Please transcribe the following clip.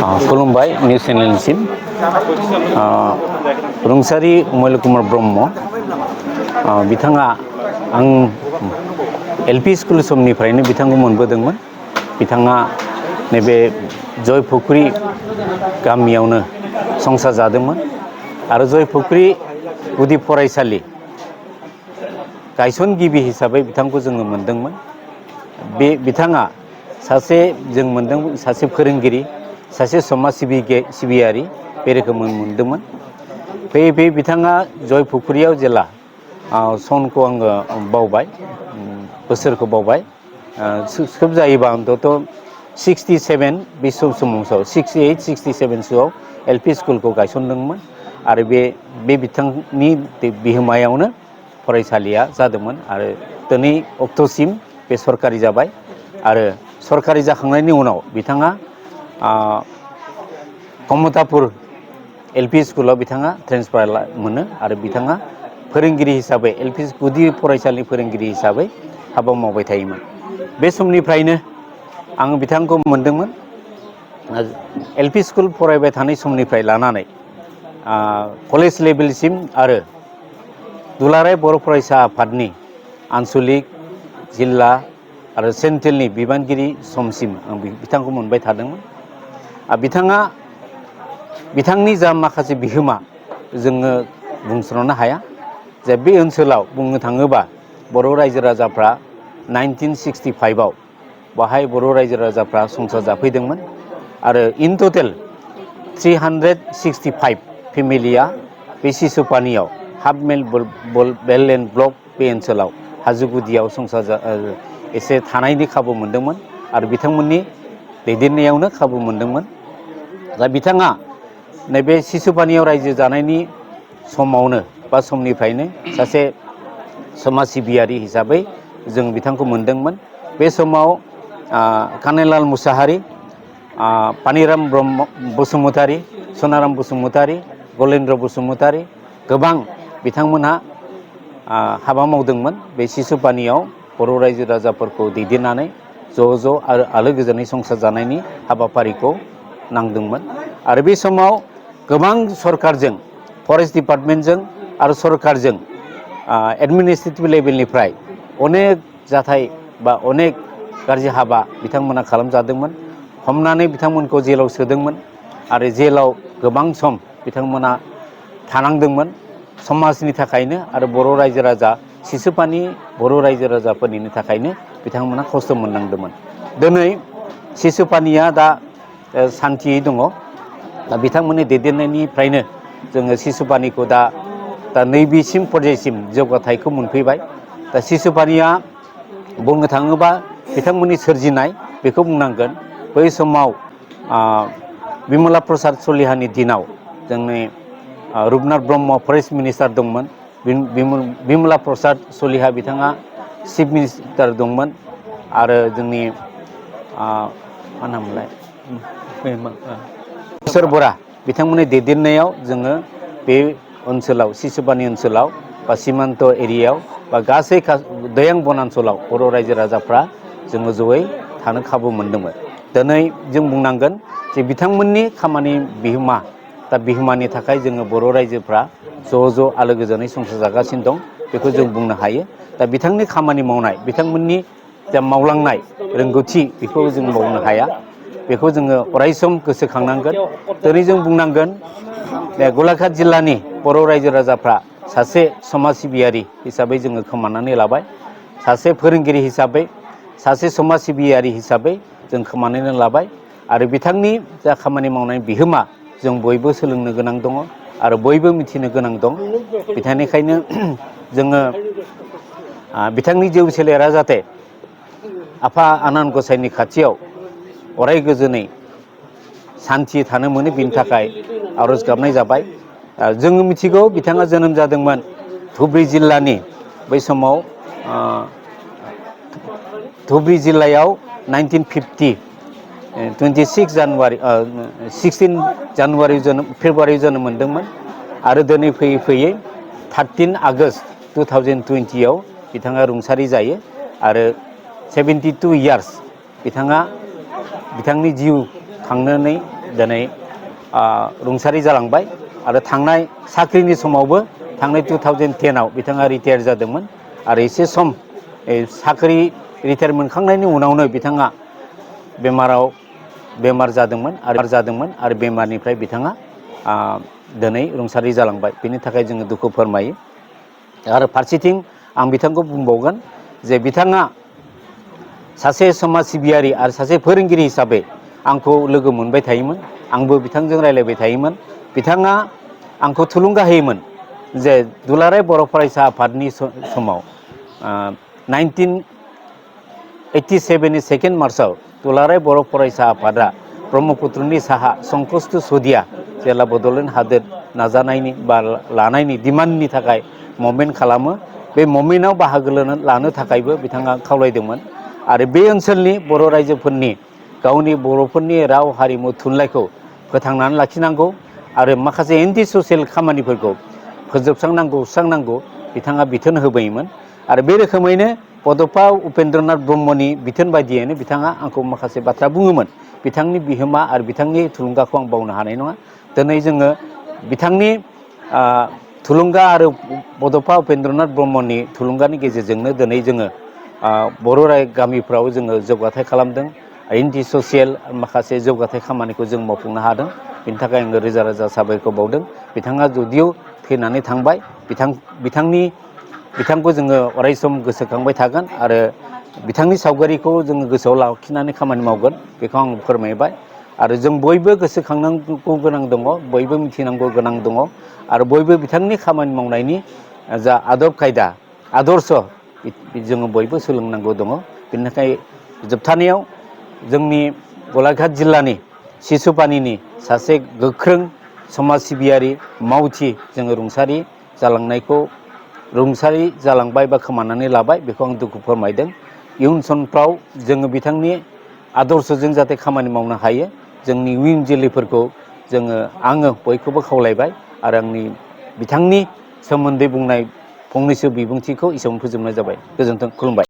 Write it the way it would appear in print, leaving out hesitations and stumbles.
खुलुमबाय निउस चेनेलनिसिम रुंसारि उमाइल कुमार ब्रह्म बिथाङा आं एलपि स्कुल समनिफ्रायनो बिथांखौ मोनबोदोंमोन। बिथाङा नैबे जयफुख्रि गामियावनो संसार जादोंमोन आरो जयफुख्रि गुदि फरायसालि गायसनगिरि हिसाबै बिथांखौ जोङो मोनदोंमोन। बिथाङा सासे जों मोनदों सासे फोरोंगिरि, सासे समाज सिबियारि बे रोखोमै मोनदोंमोन। बे बिथाङा जयफुख्रियाव जेला सनखौ आङो बावबाय, बोसोरखौ बावबाय, खोब जायोबा अन्तत 67 बे समाव 68, 67सोआव एलपि स्कुलखौ गायसनदोंमोन आरो बे बिथांनि बिहोमायावनो फरायसालिया जादोंमोन आरो दिनै अक्ट'सिम बे सरकारि जाबाय आरो सरकारि जाखांनायनि उनाव बिथाङा कमतापुर एलपि स्कुलाव बिथाङा ट्रेन्सफार मोनो आरो बिथाङा फोरोंगिरि हिसाबै एलपि गुदि फरायसालिनि फोरोंगिरि हिसाबै हाबा मावबाय थायोमोन। बे समनिफ्रायनो आं बिथांखौ मोनदोंमोन। एलपि स्कुल फरायबाय थानाय समनिफ्राय लानानै कलेज लेभेलसिम आरो दुलाराय बर' फरायसा आफादनि आन्सलिक, जिल्ला आरो सेन्ट्रेलनि बिबानगिरि समसिम आं बिथांखौ मोनबाय थादोंमोन। बिथांनि जा माखासे बिहोमा जोङो बुंस'नो हाया। जे बे ओनसोलाव बुंनो थाङोबा बर' रायजो राजाफ्रा 1965आव बाहाय बर' रायजो राजाफ्रा संसार जाफैदोंमोन आरो इन टटेल 365 फेमिलिया बे सिसुपानियाव हाफ मेल बेल एन्ड ब्लक बे ओनसोलाव हाजो गुदियाव एसे थानायनि खाबु मोनदोंमोन आरो बिथांमोननि दैदेननायावनो खाबु मोनदोंमोन। दा बिथाङा नैबे सिसुपानियाव रायजो जानायनि समावनो बा समनिफ्रायनो सासे समाज सिबियारि हिसाबै जों बिथांखौ मोनदोंमोन। बे समाव कानाइलाल मुसाहारि, पानिराम बसुमतारी, सनाराम बसुमतारी, गलेन्द्र बसुमतारी गोबां बिथांमोनहा हाबा मावदोंमोन। बे सिसुपानियाव बर' रायजो राजाफोरखौ दैदेननानै ज' आरो आलो गोजोनै संसार जानायनि हाबाफारिखौ नांदोंमोन आरो बे समाव गोबां सरकारजों, फरेस्ट डिपार्टमेन्टजों आरो सरकारजों एडमिनिस्ट्रेटिभ लेभेलनिफ्राय अनेक जाथाय बा अनेक गाज्रि हाबा बिथांमोना खालामजादोंमोन। हमनानै बिथांमोनखौ जेलाव सोदोंमोन आरो जेलाव गोबां सम बिथांमोना थानांदोंमोन समाजनि थाखायनो आरो बर' रायजो राजा सिसुपानि बर' रायजो राजाफोरनि थाखायनो बिथांमोना खस्थ' मोननांदोंमोन। दिनै सिसुपानिया दा सान्थियै दङ। दा बिथांमोननि दैदेननायनिफ्रायनो जोङो सिसुपानिखौ दा नैबेसिम पर्यायसिम जौगाथायखौ मोनफैबाय। दा सिसुपानिया बुंनो थाङोबा बिथांमोननि सोरजिनाय बेखौ बुंनांगोन। बै समाव बिमला प्रसाद सलिहानि दिनाव जोंनि रुपनाथ ब्रह्म फरेस्ट मिनिस्टार दंमोन। बिमला प्रसाद सलिहा बिथाङा चिफ मिनिस्टार दंमोन आरो जोंनि मा नामलाय किशोर बरा बिथांमोननि दैदेननायाव जोङो बे ओनसोलाव सिसुपानि ओनसोलाव बा सिमान्त एरियायाव बा गासै दैयां बनान्चलाव बर' रायजो राजाफ्रा जोङो जयै थानो खाबु मोनदोंमोन। दिनै जों बुंनांगोन जे बिथांमोननि खामानि बिहोमानि थाखाय जोङो बर' रायजोफ्रा ज' आलो गोजोनै संसार जागासिनो दं, बेखौ जों बुंनो हायो। दा बिथांनि खामानि मावनाय, बिथांमोननि जा मावलांनाय रोंगौथि बेखौ जों बावनो हाया। बेखौ जोङो अरायसम गोसोखांनांगोन। दिनै जों बुंनांगोन गलाघाट जिल्लानि बर' रायजो राजाफ्रा सासे समाज सिबियारि हिसाबै जोङो खोमानानै लाबाय, सासे फोरोंगिरि हिसाबै, सासे समाज सिबियारि हिसाबै जों खोमानानै लाबाय आरो बिथांनि जा खामानि मावनाय बिहोमा जों बयबो सोलोंनो गोनां दङ आरो बयबो मिथिनो गोनां दं। बिथांनिखायनो जोङो बिथांनि जिउ सोलेरा जाहाथे आफा आनान गसाइनि खाथियाव अराय गोजोनै सान्थि थानो मोनो, बिनि थाखाय आर'ज गाबनाय जाबाय। जोङो मिथिगौ बिथाङा जोनोम जादोंमोन धुबुरी जिल्लानि बै समाव धुबुरी जिल्लायाव 1950 16 फेब्रुवारियाव जोनोम मोनदोंमोन आरो दिनै फैयै 13 आगष्ट 2020आव बिथाङा रुंसारि जायो आरो 72 इयार्स बिथाङा बिथांनि जिउ खांनानै दिनै रुंसारि जालांबाय आरो थांनाय साख्रिनि समावबो थांनाय 2010आव बिथाङा रिटायार जादोंमोन आरो एसे सम साख्रि रिटायार मोनखांनायनि उनावनो बिथाङा बेमार जादोंमोन आरो बेमारनिफ्राय बिथाङा दिनै रुंसारि जालांबाय। बेनि थाखाय जोङो दुखु फोरमायो आरो फारसेथिं आं बिथांखौ बुंबावगोन जे बिथाङा सासे समाज सिबियारि आरो सासे फोरोंगिरि हिसाबै आंखौ लोगो मोनबाय थायोमोन, आंबो बिथांजों रायलायबाय थायोमोन। बिथाङा आंखौ थुलुंगा होयोमोन जे दुलाराय बर' फरायसा आफादनि समाव 1987नि 2 मार्चआव दुलाराय बर' फरायसा आफादा ब्रह्मपुत्रनि साहा संकष्ट सदिया जेला बड'लेण्ड हादोर नाजानायनि बा लानायनि डिमान्डनि थाखाय मुभमेन्ट खालामो। बे मुभमेन्टआव बाहागो लानो थाखायबो बिथाङा खावलायदोंमोन आरो बे ओनसोलनि बर' रायजोफोरनि गावनि बर'फोरनि राव हारिमु थुनलाइखौ फोथांनानै लाखिनांगौ आरो माखासे एन्टि ससियेल खामानिफोरखौ फोजोबस्रांनांगौ सुस्रांनांगौ बिथाङा बिथोन होबायमोन आरो बे रोखोमैनो बड'फा उपेन्द्रनाथ ब्रह्मनि बिथोन बायदियैनो बिथाङा आंखौ माखासे बाथ्रा बुङोमोन। बिथांनि बिहोमा आरो बिथांनि थुलुंगाखौ आं बावनो हानाय नङा। दिनै जोङो बिथांनि थुलुंगा आरो बड'फा उपेन्द्रनाथ ब्रह्मनि थुलुंगानि गेजेरजोंनो दिनै जोङो बर' गामिफ्राव जोङो जौगाथाय खालामदों। एन्टि ससियेल माखासे जौगाथाय खामानिखौ जों मावफुंनो हादों। बिनि थाखाय आङो रोजा रोजा साबायखर बावदों। बिथाङा जुदिअ थैनानै थांबाय, बिथांखौ जोङो अरायसम गोसोखांबाय थागोन आरो बिथांनि सावगारिखौ जोङो गोसोआव लाखिनानै खामानि मावगोन बेखौ आं फोरमायबाय। आरो जों बयबो गोसोखांनांगौ गोनां दङ, बयबो मिथिनांगौ गोनां दङ आरो बयबो बिथांनि खामानि मावनायनि जा आदब खायदा आदर्श जोङो बयबो सोलोंनांगौ दङ। बेनि थाखाय जोबथानायाव जोंनि गलाघाट जिल्लानि सिसुपानिनि सासे गोख्रों समाज सिबियारि मावथि जोङो रुंसारि जालांबाय बा खोमानानै लाबाय, बेखौ आं दुखु फोरमायदों। इयुन समफ्राव जोङो बिथांनि आदर्शजों जाहाथे खामानि मावनो हायो, जोंनि इयुन जोलैफोरखौ आङो बयखौबो खावलायबाय आरो आंनि बिथांनि सोमोन्दै बुंनाय फंनैसो बिबुंथिखौ एसेयावनो फोजोबनाय जाबाय। गोजोन्थों, खुलुमबाय।